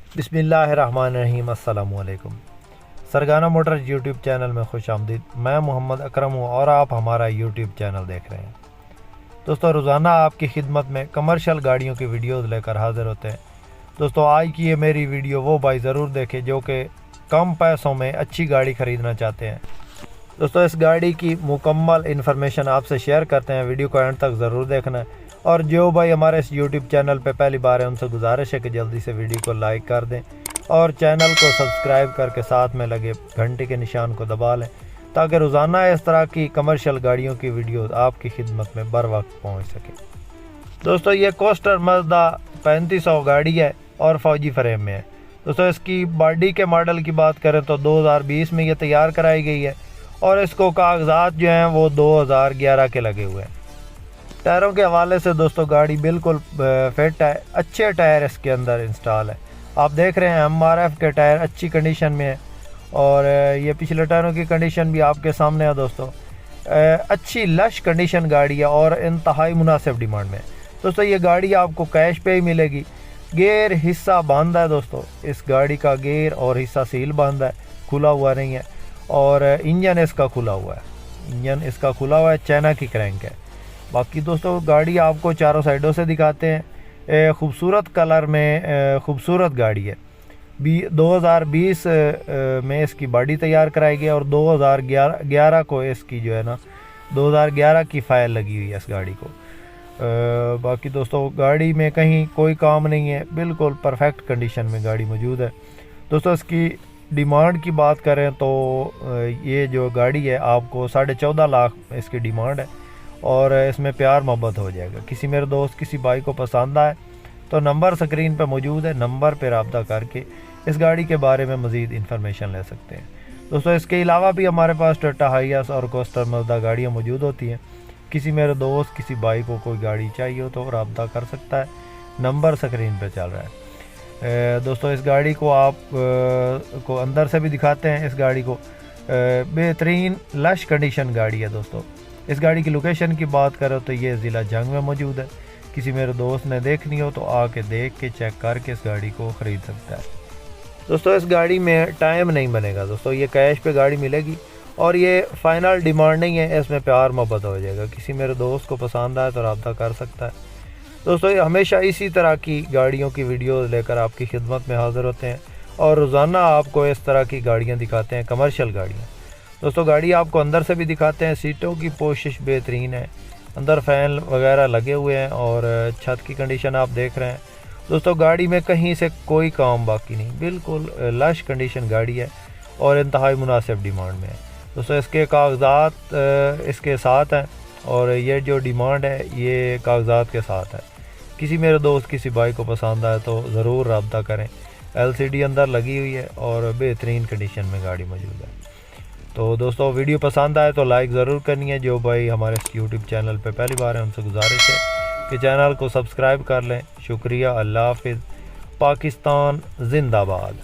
बिस्मिल्लाहिर्रहमानिर्रहीम। अस्सलाम वालेकुम। सरगाना मोटर्स यूट्यूब चैनल में खुश आमदीद। मैं मोहम्मद अकरम हूँ और आप हमारा यूट्यूब चैनल देख रहे हैं। दोस्तों, रोज़ाना आपकी खिदमत में कमर्शियल गाड़ियों की वीडियोस लेकर हाज़िर होते हैं। दोस्तों, आज की ये मेरी वीडियो वो भाई ज़रूर देखें जो कि कम पैसों में अच्छी गाड़ी ख़रीदना चाहते हैं। दोस्तों, इस गाड़ी की मुकम्मल इन्फॉर्मेशन आपसे शेयर करते हैं, वीडियो को एंड तक ज़रूर देखना है। और जो भाई हमारे इस यूट्यूब चैनल पे पहली बार है उनसे गुजारिश है कि जल्दी से वीडियो को लाइक कर दें और चैनल को सब्सक्राइब करके साथ में लगे घंटे के निशान को दबा लें ताकि रोज़ाना इस तरह की कमर्शियल गाड़ियों की वीडियो आपकी खिदमत में बर वक्त पहुँच सके। दोस्तों, ये कोस्टर मज़दा 3500 गाड़ी है और फौजी फ्रेम में है। दोस्तों, इसकी बॉडी के मॉडल की बात करें तो 2020 में ये तैयार कराई गई है और इसको कागजात जो हैं वो 2011 के लगे हुए हैं। टायरों के हवाले से दोस्तों गाड़ी बिल्कुल फिट है, अच्छे टायर इसके अंदर इंस्टॉल है। आप देख रहे हैं MRF के टायर अच्छी कंडीशन में है और ये पिछले टायरों की कंडीशन भी आपके सामने है। दोस्तों, अच्छी लश कंडीशन गाड़ी है और इंतहाई मुनासिब डिमांड में है। दोस्तों, ये गाड़ी आपको कैश पे ही मिलेगी। गेयर हिस्सा बांधा है। दोस्तों, इस गाड़ी का गेयर और हिस्सा सील बांधा है, खुला हुआ नहीं है। और इंजन इसका खुला हुआ है, चाइना की क्रैंक है। बाकी दोस्तों, गाड़ी आपको चारों साइडों से दिखाते हैं। खूबसूरत कलर में खूबसूरत गाड़ी है। 2020 में इसकी बॉडी तैयार कराई गई और 2011 को इसकी जो है ना 2011 की फाइल लगी हुई है इस गाड़ी को। बाकी दोस्तों, गाड़ी में कहीं कोई काम नहीं है, बिल्कुल परफेक्ट कंडीशन में गाड़ी मौजूद है। दोस्तों, इसकी डिमांड की बात करें तो ये जो गाड़ी है आपको 14.5 लाख इसकी डिमांड है और इसमें प्यार मोहब्बत हो जाएगा। किसी मेरे दोस्त किसी भाई को पसंद आए तो नंबर स्क्रीन पर मौजूद है, नंबर पर रब्ता करके इस गाड़ी के बारे में मज़ीद इंफॉर्मेशन ले सकते हैं। दोस्तों, इसके अलावा भी हमारे पास टोयोटा हाइएस और कोस्टर मज़दा गाड़ियाँ मौजूद होती हैं। किसी मेरे दोस्त किसी भाई को कोई गाड़ी चाहिए हो तो रब्ता कर सकता है, नंबर स्क्रीन पर चल रहा है। दोस्तों, इस गाड़ी को आप को अंदर से भी दिखाते हैं। इस गाड़ी को बेहतरीन लश कंडीशन गाड़ी है। दोस्तों, इस गाड़ी की लोकेशन की बात करें तो ये ज़िला जंग में मौजूद है। किसी मेरे दोस्त ने देखनी हो तो आके देख के चेक करके इस गाड़ी को ख़रीद सकता है। दोस्तों, इस गाड़ी में टाइम नहीं बनेगा। दोस्तों, ये कैश पे गाड़ी मिलेगी और ये फ़ाइनल डिमांड नहीं है, इसमें प्यार मोहब्बत हो जाएगा। किसी मेरे दोस्त को पसंद आए तो रब्ता कर सकता है। दोस्तों, ये हमेशा इसी तरह की गाड़ियों की वीडियो लेकर आपकी खिदमत में हाज़िर होते हैं और रोज़ाना आपको इस तरह की गाड़ियाँ दिखाते हैं, कमर्शियल गाड़ियाँ। दोस्तों, गाड़ी आपको अंदर से भी दिखाते हैं। सीटों की पोशिश बेहतरीन है, अंदर फ़ैन वगैरह लगे हुए हैं और छत की कंडीशन आप देख रहे हैं। दोस्तों, गाड़ी में कहीं से कोई काम बाकी नहीं, बिल्कुल लश कंडीशन गाड़ी है और इंतहाई मुनासिब डिमांड में है। दोस्तों, इसके कागजात इसके साथ हैं और ये जो डिमांड है ये कागजात के साथ है। किसी मेरे दोस्त किसी भाई को पसंद आए तो ज़रूर रब्ता करें। LCD अंदर लगी हुई है और बेहतरीन कंडीशन में गाड़ी मौजूद है। तो दोस्तों, वीडियो पसंद आए तो लाइक ज़रूर करनी है। जो भाई हमारे यूट्यूब चैनल पे पहली बार है उनसे गुजारिश है कि चैनल को सब्सक्राइब कर लें। शुक्रिया। अल्लाह हाफिज़। पाकिस्तान जिंदाबाद।